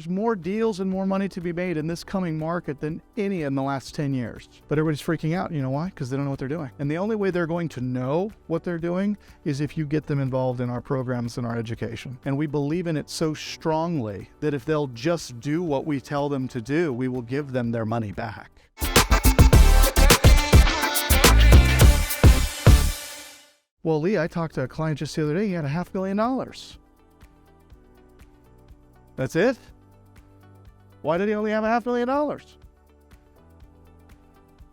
There's more deals and more money to be made in this coming market than any in the last 10 years. But everybody's freaking out. You know why? Because they don't know what they're doing. And the only way they're going to know what they're doing is if you get them involved in our programs and our education. And we believe in it so strongly that if they'll just do what we tell them to do, we will give them their money back. Well, Lee, I talked to a client just the other day. He had $500,000. That's it? Why did he only have $500,000?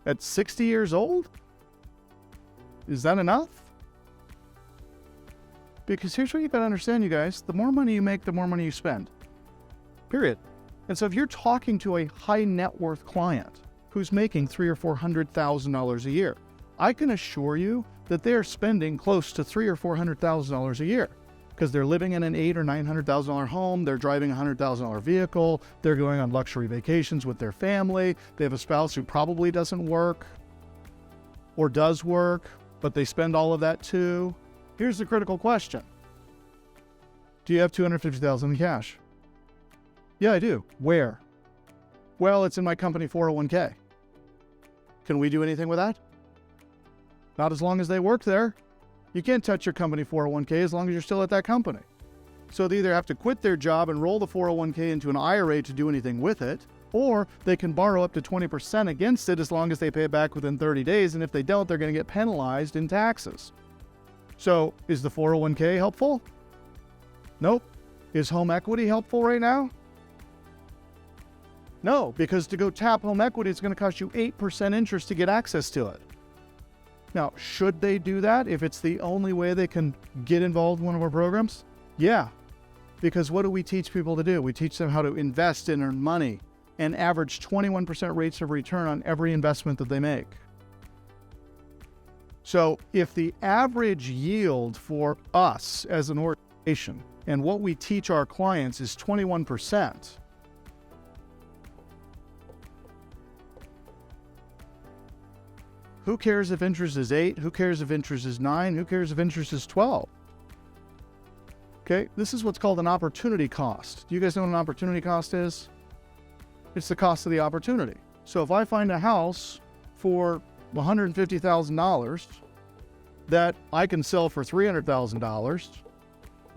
At 60 years old? Is that enough? Because here's what you gotta understand, you guys. The more money you make, the more money you spend. Period. And so if you're talking to a high net worth client who's making $300,000 or $400,000 a year, I can assure you that they're spending close to $300,000 or $400,000 a year because they're living in an $800,000 or $900,000 home, they're driving a $100,000 vehicle, they're going on luxury vacations with their family, they have a spouse who probably doesn't work or does work, but they spend all of that too. Here's the critical question. Do you have $250,000 in cash? Yeah, I do. Where? Well, it's in my company 401k. Can we do anything with that? Not as long as they work there. You can't touch your company 401k as long as you're still at that company. So they either have to quit their job and roll the 401k into an IRA to do anything with it, or they can borrow up to 20% against it as long as they pay it back within 30 days. And if they don't, they're going to get penalized in taxes. So is the 401k helpful? Nope. Is home equity helpful right now? No, because to go tap home equity, it's going to cost you 8% interest to get access to it. Now, should they do that if it's the only way they can get involved in one of our programs? Yeah, because what do we teach people to do? We teach them how to invest and earn money and average 21% rates of return on every investment that they make. So if the average yield for us as an organization and what we teach our clients is 21%, who cares if interest is 8? Who cares if interest is 9? Who cares if interest is 12? Okay, this is what's called an opportunity cost. Do you guys know what an opportunity cost is? It's the cost of the opportunity. So if I find a house for $150,000 that I can sell for $300,000,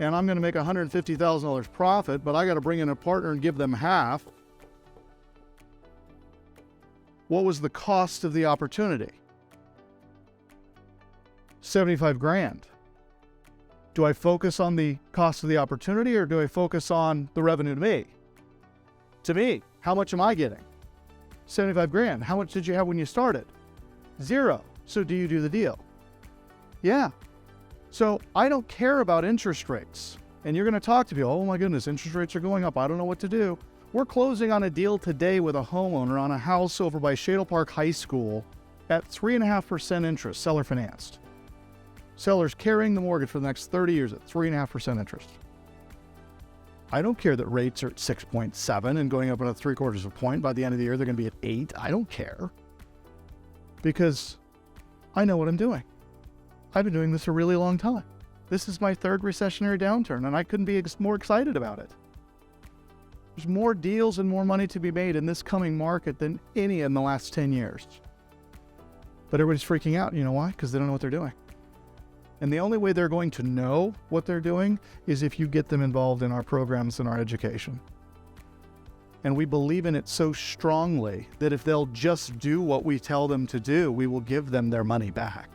and I'm going to make $150,000 profit, but I got to bring in a partner and give them half, what was the cost of the opportunity? $75,000. Do I focus on the cost of the opportunity or do I focus on the revenue to me? To me, how much am I getting? $75,000. How much did you have when you started? 0. So do you do the deal? Yeah. So I don't care about interest rates. And you're going to talk to people, oh my goodness, interest rates are going up. I don't know what to do. We're closing on a deal today with a homeowner on a house over by Shadle Park High School at 3.5% interest, seller financed. Seller's carrying the mortgage for the next 30 years at 3.5% interest. I don't care that rates are at 6.7 and going up another 3/4 of a point. By the end of the year, they're going to be at 8. I don't care because I know what I'm doing. I've been doing this a really long time. This is my 3rd recessionary downturn, and I couldn't be more excited about it. There's more deals and more money to be made in this coming market than any in the last 10 years. But everybody's freaking out. You know why? Because they don't know what they're doing. And the only way they're going to know what they're doing is if you get them involved in our programs and our education. And we believe in it so strongly that if they'll just do what we tell them to do, we will give them their money back.